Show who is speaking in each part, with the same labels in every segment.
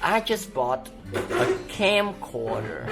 Speaker 1: I just bought a camcorder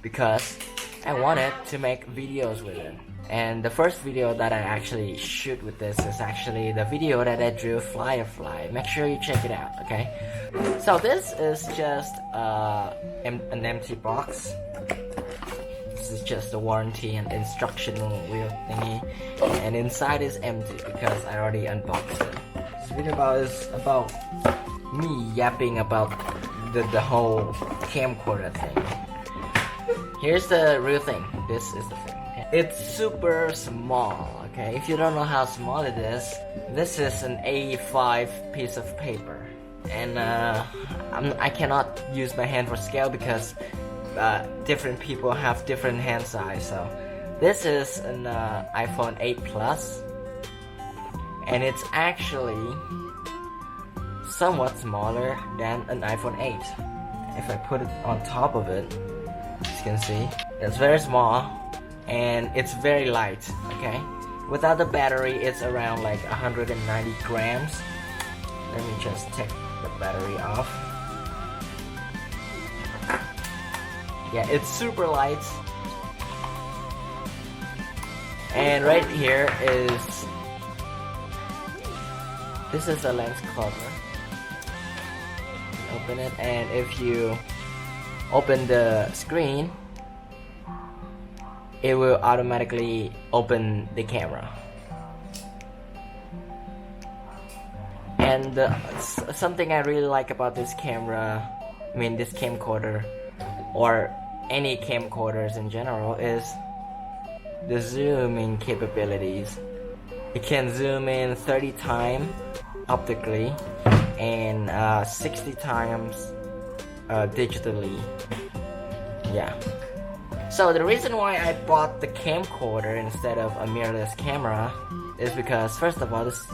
Speaker 1: because I wanted to make videos with it. And the first video that I actually shoot with this is actually the video that I drew Firefly. Make sure you check it out, okay? So this is just an empty box. This is just a warranty and instructional wheel thingy. And inside is empty because I already unboxed it. This video is about me yapping about the whole camcorder thing. Here's the real thing. This is the thing. It's super small, okay? If you don't know how small it is, this is an A5 piece of paper. And I cannot use my hand for scale because different people have different hand size. So this is an iPhone 8 Plus, and it's actually somewhat smaller than an iPhone 8. If I put it on top of it, as you can see, it's very small and it's very light, okay? Without the battery, it's around like 190 grams. Let me just take the battery off. Yeah, it's super light. And right here is, this is a lens cover. Open it, and if you open the screen, it will automatically open the camera. And something I really like about this camera, this camcorder, or any camcorders in general, is the zooming capabilities. It can zoom in 30 times optically and 60 times digitally. Yeah. So the reason why I bought the camcorder instead of a mirrorless camera is because, first of all, this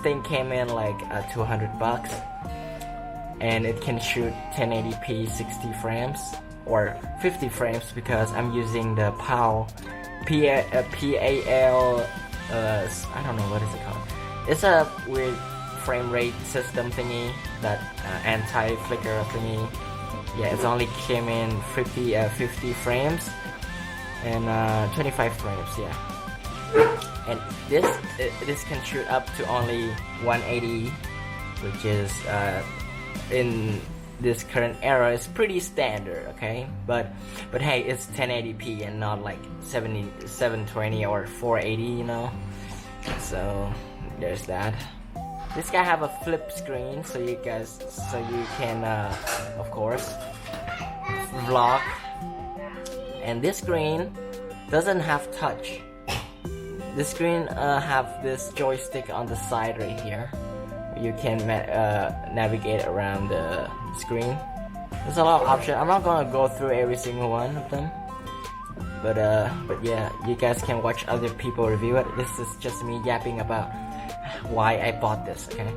Speaker 1: thing came in like $200, and it can shoot 1080p 60 frames or 50 frames because I'm using the PAL PAL I don't know what is it called. It's a weird frame rate system thingy, that anti-flicker thingy. Yeah, it's only came in 50 frames and 25 frames, yeah. And this can shoot up to only 180, which is in this current era is pretty standard, okay? But hey, it's 1080p and not like 720 or 480, you know. So there's that. This guy have a flip screen, so you can of course vlog. And this screen doesn't have touch. This screen have this joystick on the side right here. You can navigate around the screen. There's a lot of options. I'm not gonna go through every single one of them, but yeah, you guys can watch other people review it. This is just me yapping about why I bought this, okay?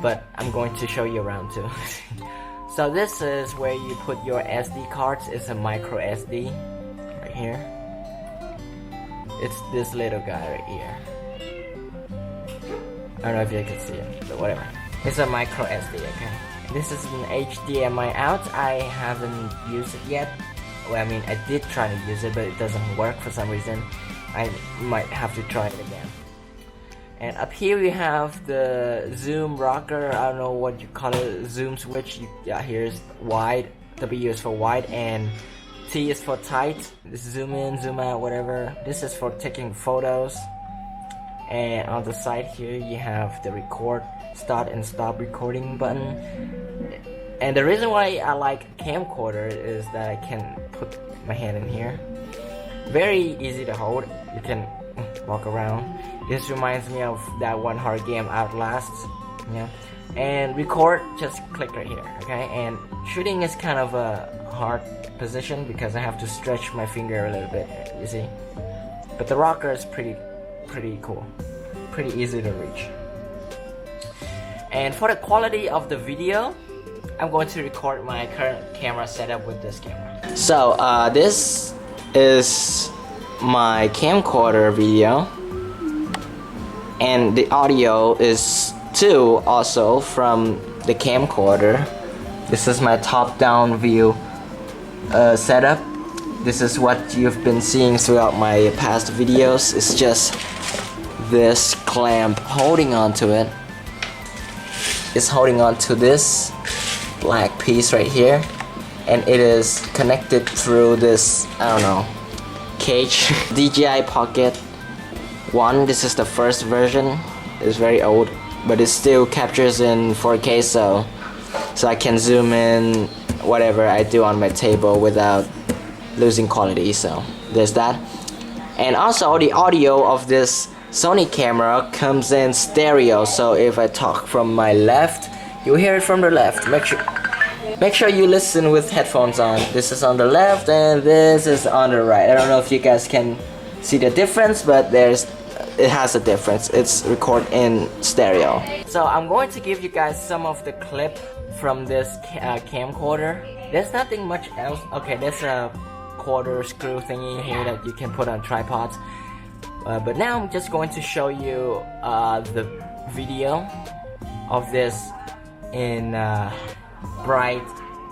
Speaker 1: But I'm going to show you around too. So this is where you put your SD cards. It's a micro SD right here. It's this little guy right here. I don't know if you can see it, but whatever. It's a micro SD, okay? This is an HDMI out. I haven't used it yet. Well, I did try to use it, but it doesn't work for some reason. I might have to try it again. And up here we have the zoom rocker. I don't know what you call it. Zoom switch. Here's wide. W is for wide, and T is for tight. This is zoom in, zoom out, whatever. This is for taking photos. And on the side here you have the record, start and stop recording button. And the reason why I like camcorder is that I can put my hand in here. Very easy to hold. You can walk around. This reminds me of that one horror game, Outlast. Yeah. And record, just click right here, okay? And shooting is kind of a hard position because I have to stretch my finger a little bit, you see? But the rocker is pretty cool, pretty easy to reach. And for the quality of the video, I'm going to record my current camera setup with this camera. So this is my camcorder video, and the audio is too also from the camcorder. This is my top-down view setup. This is what you've been seeing throughout my past videos. It's just this clamp holding onto it. It's holding on to this black piece right here, and it is connected through this, I don't know, cage. DJI Pocket 1. This is the first version. It's very old, but it still captures in 4K, so I can zoom in whatever I do on my table without losing quality. So there's that. And also the audio of this Sony camera comes in stereo, so if I talk from my left, you hear it from the left. Make sure you listen with headphones on. This is on the left and this is on the right. I don't know if you guys can see the difference, but it has a difference. It's recorded in stereo. So I'm going to give you guys some of the clip from this camcorder. There's nothing much else. Okay, there's a quarter screw thingy here that you can put on tripods. But now I'm just going to show you the video of this in bright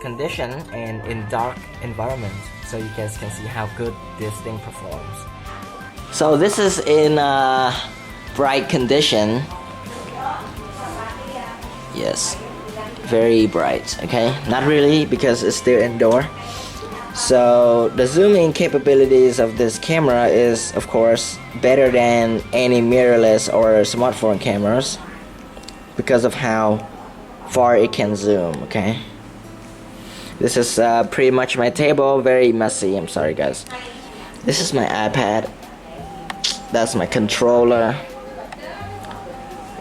Speaker 1: condition and in dark environment, so you guys can see how good this thing performs. So this is in bright condition. Yes, very bright. Okay, not really because it's still indoor. So the zooming capabilities of this camera is of course better than any mirrorless or smartphone cameras because of how far it can zoom. Okay, this is pretty much my table, very messy. I'm sorry guys. This is my iPad. That's my controller.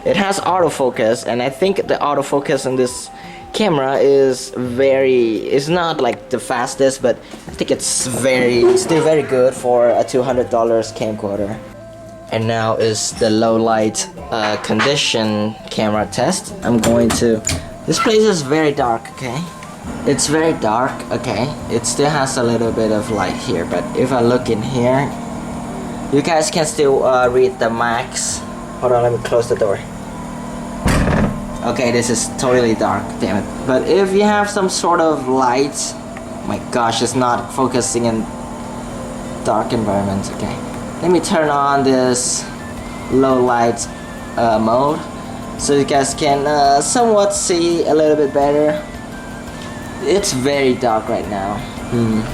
Speaker 1: It has autofocus, and I think the autofocus on this camera is it's not like the fastest, but I think it's still very good for a $200 camcorder. And now is the low light condition camera test. This place is very dark, okay? It's very dark, okay? It still has a little bit of light here, but if I look in here, you guys can still read the max. Hold on, let me close the door. Okay, this is totally dark, damn it. But if you have some sort of light, my gosh, it's not focusing in dark environments, okay? Let me turn on this low light mode so you guys can somewhat see a little bit better. It's very dark right now.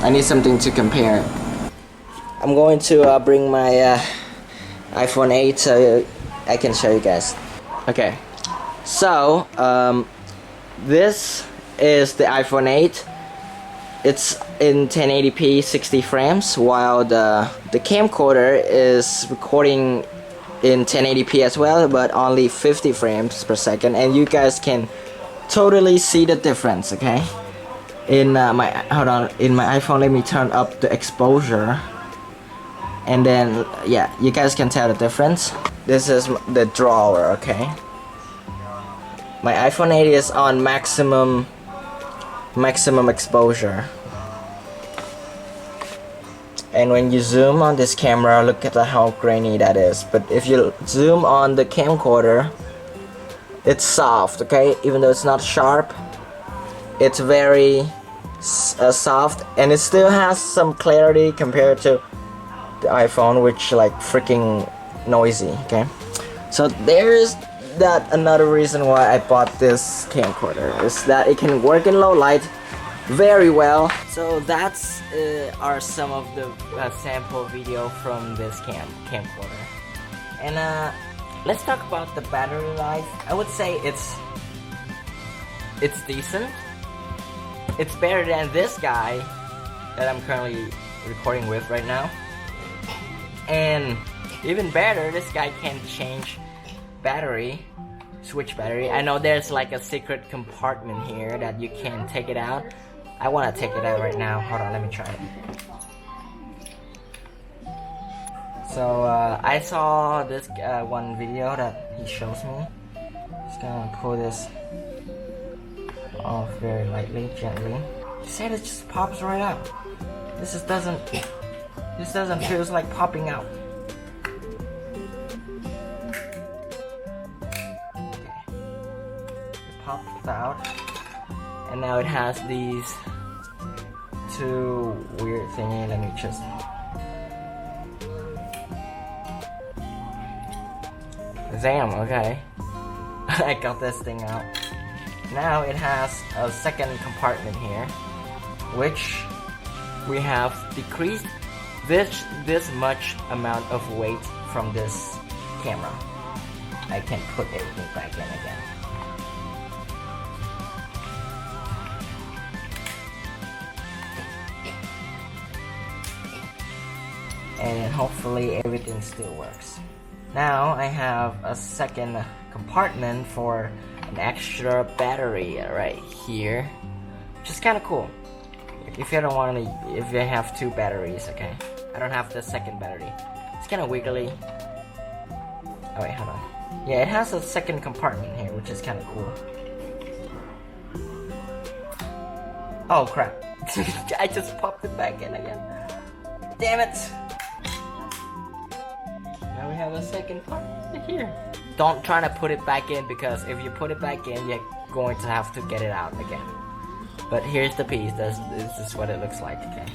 Speaker 1: I need something to compare. I'm going to bring my iPhone 8 so I can show you guys. Okay, so this is the iPhone 8. It's in 1080p 60 frames, while the camcorder is recording in 1080p as well, but only 50 frames per second, and you guys can totally see the difference. Okay, in my iPhone, let me turn up the exposure, and then yeah, you guys can tell the difference. This is the drawer. Okay, my iPhone 8 is on maximum exposure, and when you zoom on this camera, look at how grainy that is. But if you zoom on the camcorder, it's soft. Okay, even though it's not sharp, it's very soft, and it still has some clarity compared to the iPhone, which like freaking noisy. Okay, so there's that another reason why I bought this camcorder, is that it can work in low light very well. So that's are some of the sample video from this camcorder. And let's talk about the battery life. I would say it's decent. It's better than this guy that I'm currently recording with right now. And even better, this guy can change switch battery. I know there's like a secret compartment here that you can take it out. I want to take it out right now. Hold on, let me try it. So I saw this one video that he shows me. Just gonna pull this off very lightly, gently. He said it just pops right out. This doesn't feel like popping out. Okay. It popped out. And now it has these two weird thingy. Let me just damn, okay. I got this thing out. Now it has a second compartment here, which we have decreased this much amount of weight from this camera. I can put everything back in again. And hopefully everything still works. Now I have a second compartment for an extra battery right here, which is kind of cool. If you don't want to, if you have two batteries, okay. I don't have the second battery. It's kind of wiggly. Oh wait, hold on. Yeah, it has a second compartment here, which is kind of cool. Oh crap! I just popped it back in again. Damn it! Now we have a second part here. Don't try to put it back in, because if you put it back in, you're going to have to get it out again. But here's the piece. This is what it looks like. Okay.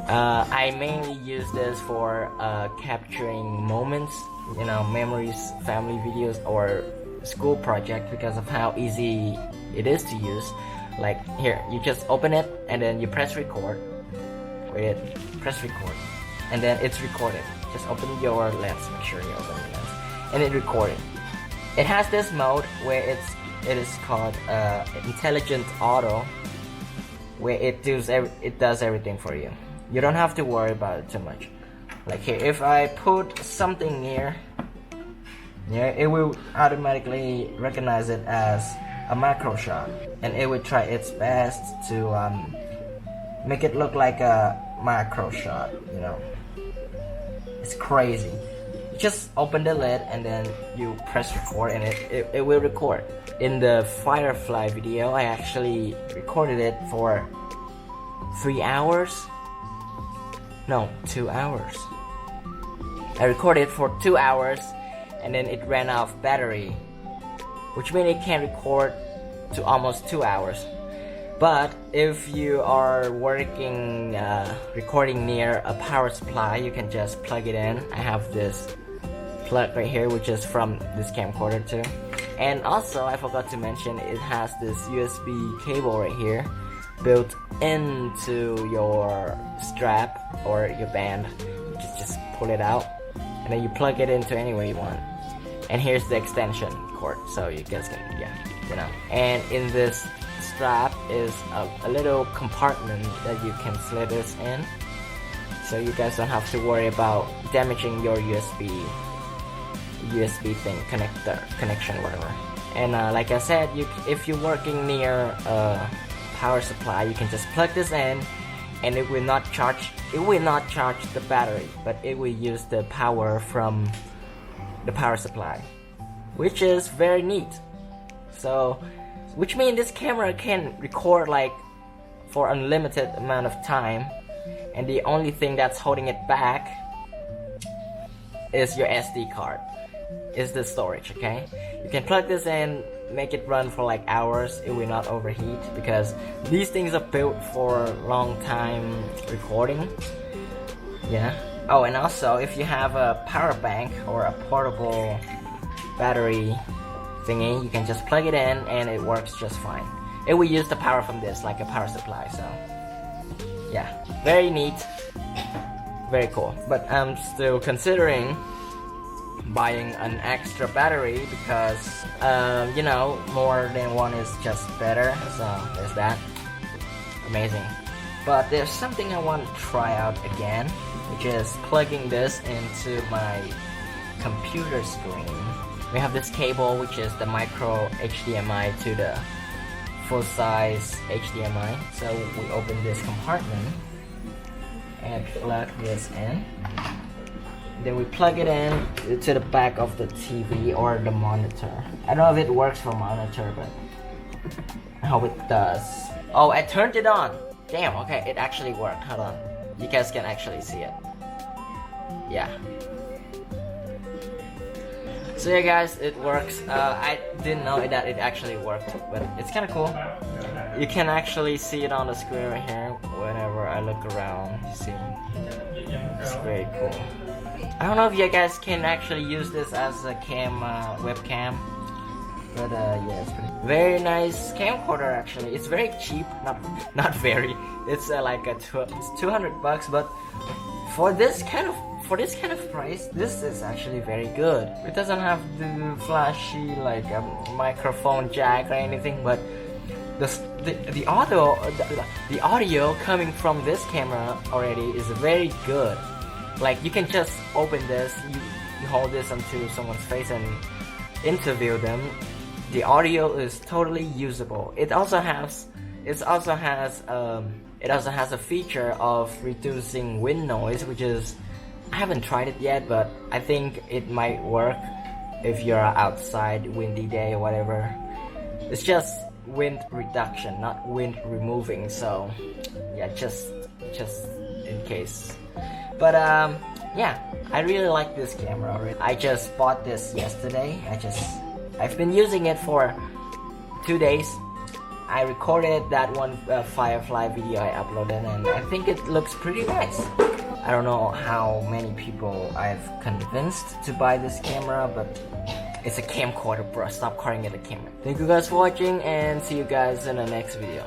Speaker 1: I mainly use this for capturing moments, you know, memories, family videos, or school project, because of how easy it is to use. Like here, you just open it and then you press record. Wait, press record, and then it's recorded. Just open your lens. Make sure you open the lens, and it recorded. It has this mode where it is called intelligent auto, where it does everything for you. You don't have to worry about it too much. Like here, if I put something near, it will automatically recognize it as a macro shot, and it would try its best to make it look like a macro shot. You know, it's crazy. You just open the lid and then you press record, and it will record. In the Firefly video, I actually recorded it for 3 hours. No, 2 hours. I recorded it for 2 hours, and then it ran out of battery, which means it can record to almost 2 hours. But if you are working recording near a power supply, you can just plug it in. I have this plug right here, which is from this camcorder too. And also, I forgot to mention, it has this USB cable right here built into your strap or your band. You just pull it out, and then you plug it into any way you want. And here's the extension cord, so you guys can, you know. And in this strap is a little compartment that you can slide this in, so you guys don't have to worry about damaging your USB thing, connection, whatever. And like I said, if you're working near a power supply, you can just plug this in, and it will not charge the battery, but it will use the power from the power supply, which is very neat. So, which means this camera can record like for unlimited amount of time, and the only thing that's holding it back is your SD card, is the storage. Okay, you can plug this in, make it run for like hours. It will not overheat, because these things are built for long time recording. Yeah. Oh, and also, if you have a power bank or a portable battery thingy, you can just plug it in and it works just fine. It will use the power from this like a power supply. So yeah, very neat, very cool. But I'm still considering buying an extra battery, because you know, more than one is just better. So there's that. Amazing. But there's something I want to try out again, which is plugging this into my computer screen. We have this cable, which is the micro HDMI to the full-size HDMI. So we open this compartment and plug this in. Then we plug it in to the back of the TV or the monitor. I don't know if it works for monitor, but I hope it does. Oh, I turned it on. Damn, okay, it actually worked. Hold on. You guys can actually see it. Yeah. So yeah guys, it works. I didn't know that it actually worked, but it's kind of cool. You can actually see it on the screen right here whenever I look around. You see, it's very cool. I don't know if you guys can actually use this as a webcam, but yeah, it's very nice camcorder actually. It's very cheap, not very. It's like it's $200, but for this kind of price, this is actually very good. It doesn't have the flashy like a microphone jack or anything, but the audio coming from this camera already is very good. Like you can just open this, you hold this onto someone's face and interview them. The audio is totally usable. It also has a feature of reducing wind noise, which is, I haven't tried it yet, but I think it might work if you're outside windy day or whatever. It's just wind reduction, not wind removing, so yeah, just in case. But yeah, I really like this camera already. I just bought this yesterday. I've been using it for 2 days. I recorded that one Firefly video I uploaded, and I think it looks pretty nice. I don't know how many people I've convinced to buy this camera, but it's a camcorder, bro. Stop calling it a camera. Thank you guys for watching, and see you guys in the next video.